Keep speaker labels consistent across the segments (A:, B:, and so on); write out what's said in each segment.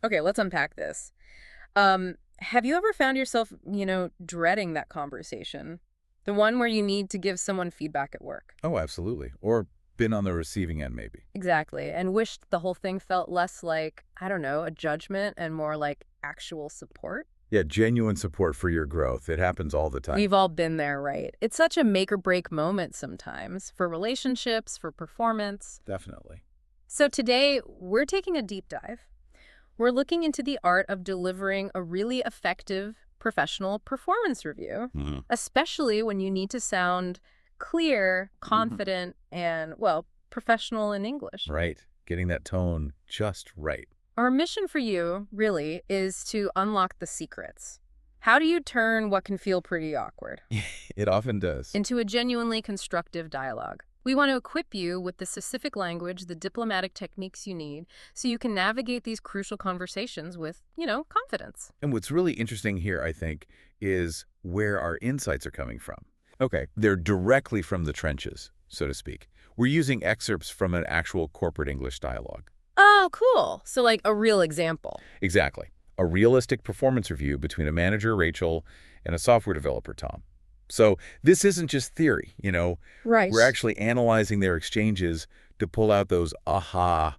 A: Okay, let's unpack this. Have you ever found yourself, dreading that conversation? The one where you need to give someone feedback at work?
B: Oh, absolutely. Or been on the receiving end, maybe.
A: Exactly. And wished the whole thing felt less like, I don't know, a judgment and more like actual support?
B: Yeah, genuine support for your growth. It happens all the time.
A: We've all been there, right? It's such a make or break moment sometimes for relationships, for performance.
B: Definitely.
A: So today, we're taking a deep dive. We're looking into the art of delivering a really effective professional performance review,
B: Hmm.
A: especially when you need to sound clear, confident, and, well, professional in English.
B: Right. Getting that tone just right.
A: Our mission for you, really, is to unlock the secrets. How do you turn what can feel pretty awkward
B: It often does.
A: into a genuinely constructive dialogue? We want to equip you with the specific language, the diplomatic techniques you need, so you can navigate these crucial conversations with, confidence.
B: And what's really interesting here, I think, is where our insights are coming from. Okay, they're directly from the trenches, so to speak. We're using excerpts from an actual corporate English dialogue.
A: Oh, cool. So, like a real example.
B: Exactly. A realistic performance review between a manager, Rachel, and a software developer, Tom. So this isn't just theory.
A: Right.
B: We're actually analyzing their exchanges to pull out those aha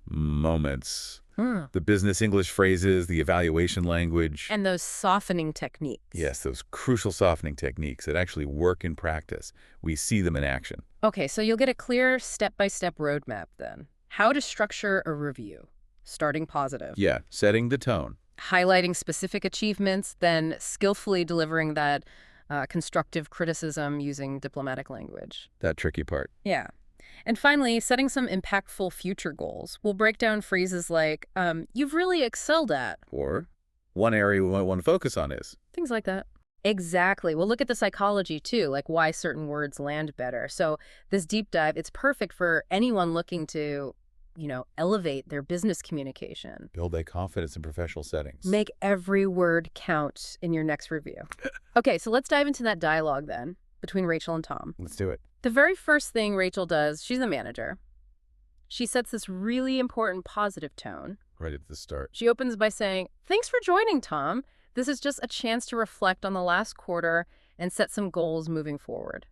B: moments.
A: Hmm.
B: The business English phrases, the evaluation language.
A: And those softening techniques.
B: Yes, those crucial softening techniques that actually work in practice. We see them in action.
A: Okay, so you'll get a clear step-by-step roadmap then. How to structure a review. Starting positive.
B: Yeah, setting the tone.
A: Highlighting specific achievements, then skillfully delivering that constructive criticism using diplomatic language.
B: That tricky part.
A: Yeah. And finally, setting some impactful future goals. We'll break down phrases like, you've really excelled at.
B: Or one area we might want to focus on is.
A: Things like that. Exactly. We'll look at the psychology too, like why certain words land better. So this deep dive, it's perfect for anyone looking to, elevate their business communication.
B: Build a confidence in professional settings.
A: Make every word count in your next review. Okay, so let's dive into that dialogue then between Rachel and Tom.
B: Let's do it.
A: The very first thing Rachel does, she's the manager. She sets this really important positive tone.
B: Right at the start.
A: She opens by saying, "Thanks for joining, Tom. This is just a chance to reflect on the last quarter and set some goals moving forward."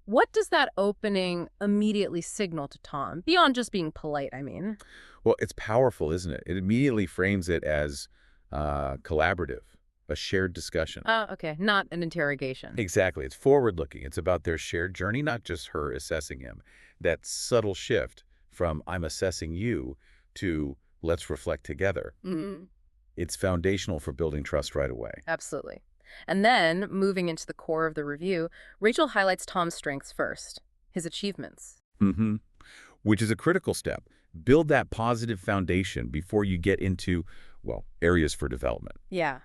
A: What does that opening immediately signal to Tom? Beyond just being polite, I mean.
B: Well, it's powerful, isn't it? It immediately frames it as collaborative, a shared discussion.
A: Oh, okay. Not an interrogation.
B: Exactly. It's forward-looking. It's about their shared journey, not just her assessing him. That subtle shift from I'm assessing you to let's reflect together.
A: Mm,
B: It's foundational for building trust right away.
A: absolutely. And then, moving into the core of the review, Rachel highlights Tom's strengths first, his achievements.
B: Mm-hmm. Which is a critical step. Build that positive foundation before you get into, well, areas for development.
A: Yeah.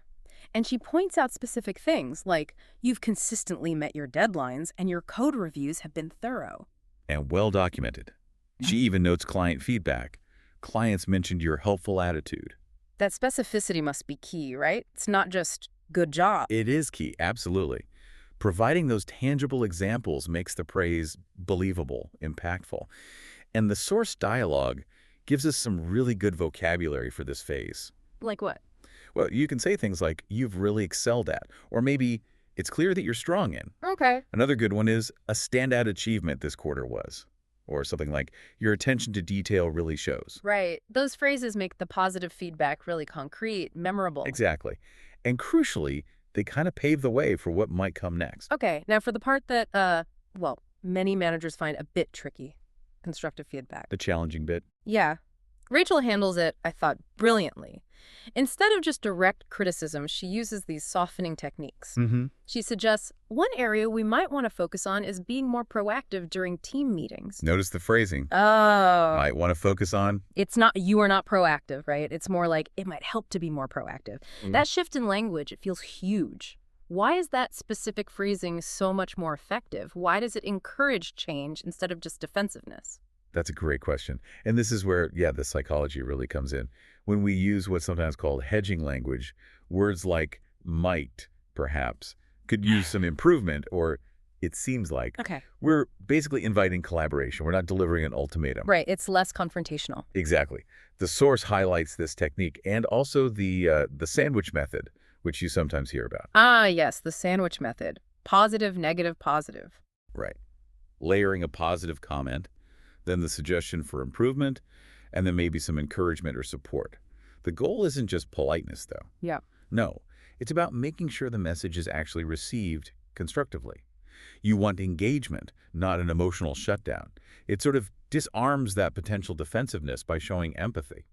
A: And she points out specific things like, you've consistently met your deadlines and your code reviews have been thorough.
B: And well documented. She even notes client feedback. Clients mentioned your helpful attitude.
A: That specificity must be key, right? It's not just good job.
B: It is key, absolutely. Providing those tangible examples makes the praise believable, impactful. And the source dialogue gives us some really good vocabulary for this phase.
A: Like what?
B: Well, you can say things like, you've really excelled at, or maybe, it's clear that you're strong in.
A: Okay.
B: Another good one is, a standout achievement this quarter was. Or something like, your attention to detail really shows.
A: Right. Those phrases make the positive feedback really concrete, memorable.
B: Exactly. And crucially, they kind of pave the way for what might come next.
A: Okay. Now for the part that, many managers find a bit tricky, constructive feedback.
B: The challenging bit.
A: Yeah. Rachel handles it, I thought, brilliantly. Instead of just direct criticism, she uses these softening techniques.
B: Mm-hmm.
A: She suggests one area we might want to focus on is being more proactive during team meetings.
B: Notice the phrasing.
A: Oh.
B: Might want to focus on.
A: It's not, you are not proactive, right? It's more like, it might help to be more proactive. That shift in language, it feels huge. Why is that specific phrasing so much more effective? Why does it encourage change instead of just defensiveness?
B: That's a great question. And this is where, the psychology really comes in. When we use what's sometimes called hedging language, words like might, perhaps, could use some improvement or it seems like,
A: Okay.
B: we're basically inviting collaboration. We're not delivering an ultimatum.
A: Right. It's less confrontational.
B: Exactly. The source highlights this technique and also the sandwich method, which you sometimes hear about.
A: Ah, yes, the sandwich method. Positive, negative, positive.
B: Right. Layering a positive comment, then the suggestion for improvement, and then maybe some encouragement or support. The goal isn't just politeness, though.
A: Yeah.
B: No, it's about making sure the message is actually received constructively. You want engagement, not an emotional shutdown. It sort of disarms that potential defensiveness by showing empathy.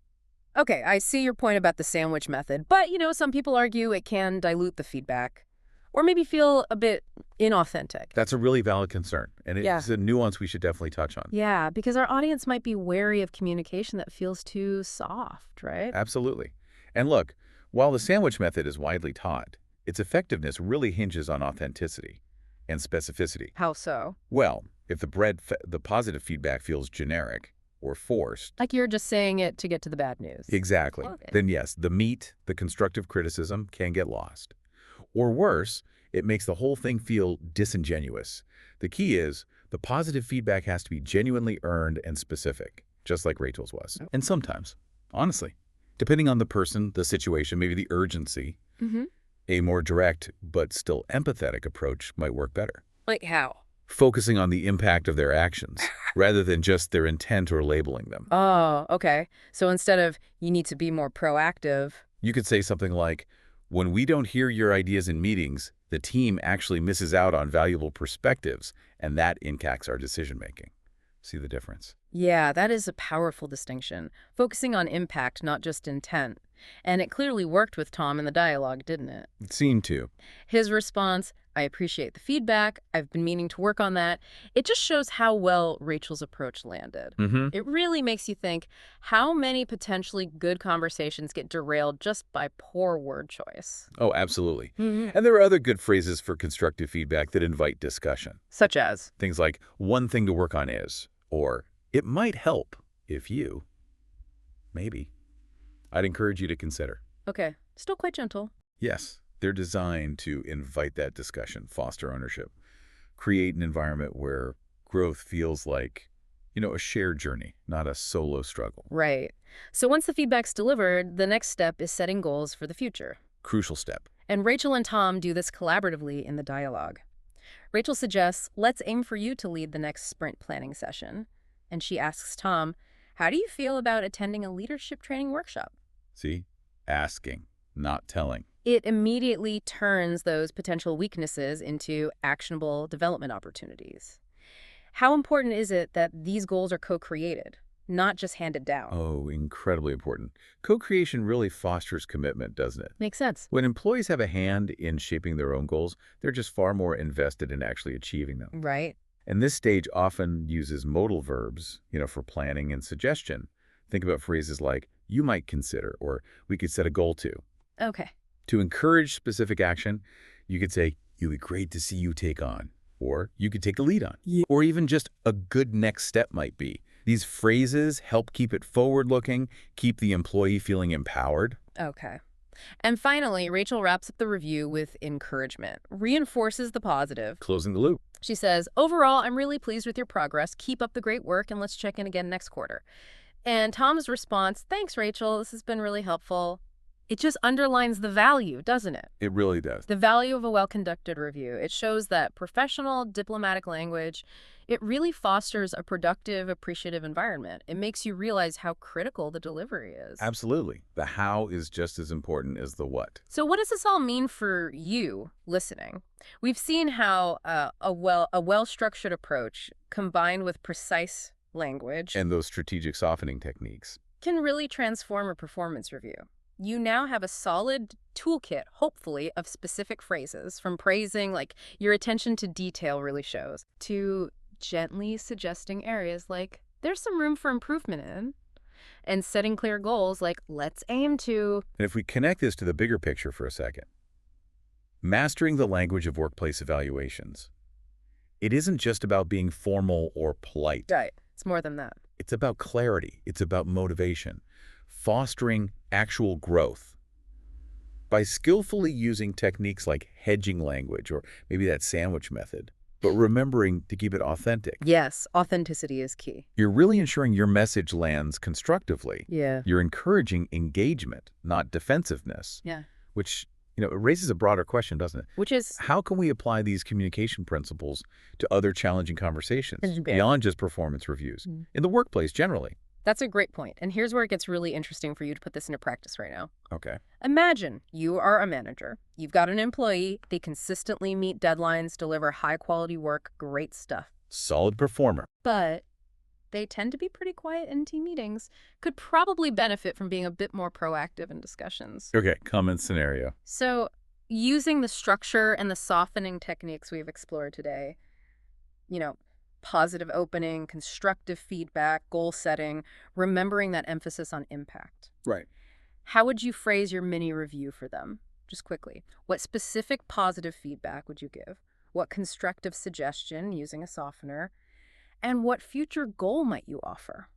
A: Okay, I see your point about the sandwich method, but, some people argue it can dilute the feedback or maybe feel a bit inauthentic.
B: That's a really valid concern, and
A: Yeah.
B: it's a nuance we should definitely touch on.
A: Yeah, because our audience might be wary of communication that feels too soft, right?
B: Absolutely. And look, while the sandwich method is widely taught, its effectiveness really hinges on authenticity and specificity.
A: How so?
B: Well, if the positive feedback feels generic or forced,
A: Like you're just saying it to get to the bad news.
B: exactly,
A: Okay.
B: then yes, the meat, the constructive criticism can get lost. Or worse, it makes the whole thing feel disingenuous. The key is the positive feedback has to be genuinely earned and specific, just like Rachel's was. And sometimes, honestly, depending on the person, the situation, maybe the urgency,
A: Mm-hmm.
B: a more direct but still empathetic approach might work better.
A: Like how?
B: Focusing on the impact of their actions rather than just their intent or labeling them.
A: Oh, okay. So instead of you need to be more proactive.
B: You could say something like, when we don't hear your ideas in meetings, the team actually misses out on valuable perspectives, and that impacts our decision-making. See the difference?
A: Yeah, that is a powerful distinction. Focusing on impact, not just intent. And it clearly worked with Tom in the dialogue, didn't it?
B: It seemed to.
A: His response, I appreciate the feedback. I've been meaning to work on that. It just shows how well Rachel's approach landed.
B: Mm-hmm.
A: It really makes you think how many potentially good conversations get derailed just by poor word choice.
B: Oh, absolutely.
A: Mhm.
B: And there are other good phrases for constructive feedback that invite discussion.
A: Such as?
B: Things like, one thing to work on is, or it might help if you, maybe. I'd encourage you to consider.
A: Okay, still quite gentle.
B: Yes, they're designed to invite that discussion, foster ownership, create an environment where growth feels like, a shared journey, not a solo struggle.
A: Right. So once the feedback's delivered, the next step is setting goals for the future.
B: Crucial step.
A: And Rachel and Tom do this collaboratively in the dialogue. Rachel suggests, let's aim for you to lead the next sprint planning session. And she asks Tom, how do you feel about attending a leadership training workshop?
B: See? Asking, not telling.
A: It immediately turns those potential weaknesses into actionable development opportunities. How important is it that these goals are co-created, not just handed down?
B: Oh, incredibly important. Co-creation really fosters commitment, doesn't it?
A: Makes sense.
B: When employees have a hand in shaping their own goals, they're just far more invested in actually achieving them.
A: Right.
B: And this stage often uses modal verbs, for planning and suggestion. Think about phrases like, you might consider, or we could set a goal to.
A: Okay.
B: To encourage specific action, you could say, it would be great to see you take on, or you could take the lead on, or even just a good next step might be. These phrases help keep it forward-looking, keep the employee feeling empowered.
A: Okay. And finally, Rachel wraps up the review with encouragement, reinforces the positive.
B: Closing the loop.
A: She says, overall, I'm really pleased with your progress. Keep up the great work, and let's check in again next quarter. And Tom's response, thanks, Rachel. This has been really helpful. It just underlines the value, doesn't it?
B: It really does.
A: The value of a well-conducted review. It shows that professional, diplomatic language, it really fosters a productive, appreciative environment. It makes you realize how critical the delivery is.
B: Absolutely. The how is just as important as the what.
A: So what does this all mean for you listening? We've seen how a well-structured approach combined with precise language
B: And those strategic softening techniques.
A: can really transform a performance review. You now have a solid toolkit, hopefully, of specific phrases, from praising, like your attention to detail really shows, to gently suggesting areas like there's some room for improvement in, and setting clear goals like let's aim to.
B: And if we connect this to the bigger picture for a second, mastering the language of workplace evaluations, it isn't just about being formal or polite.
A: Right. It's more than that.
B: It's about clarity. It's about motivation, fostering actual growth. By skillfully using techniques like hedging language or maybe that sandwich method, but remembering to keep it authentic.
A: Yes, authenticity is key.
B: You're really ensuring your message lands constructively.
A: Yeah.
B: You're encouraging engagement, not defensiveness,
A: Yeah.
B: which, it raises a broader question, doesn't it?
A: Which is
B: How can we apply these communication principles to other challenging conversations
A: It's big.
B: beyond just performance reviews,
A: Mm.
B: in the workplace generally?
A: That's a great point. And here's where it gets really interesting for you to put this into practice right now.
B: Okay.
A: Imagine you are a manager. You've got an employee. They consistently meet deadlines, deliver high-quality work, great stuff.
B: Solid performer.
A: But they tend to be pretty quiet in team meetings. Could probably benefit from being a bit more proactive in discussions.
B: Okay, common scenario.
A: So using the structure and the softening techniques we've explored today, positive opening, constructive feedback, goal setting, remembering that emphasis on impact.
B: Right.
A: How would you phrase your mini review for them? Just quickly. What specific positive feedback would you give? What constructive suggestion using a softener? And what future goal might you offer?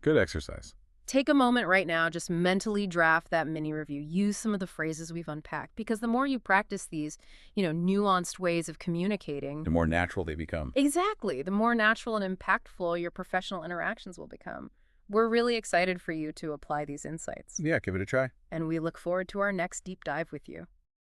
B: Good exercise.
A: Take a moment right now, just mentally draft that mini review. Use some of the phrases we've unpacked, because the more you practice these, nuanced ways of communicating,
B: The more natural they become.
A: exactly, the more natural and impactful your professional interactions will become. We're really excited for you to apply these insights,
B: Yeah, give it a try.
A: and we look forward to our next deep dive with you.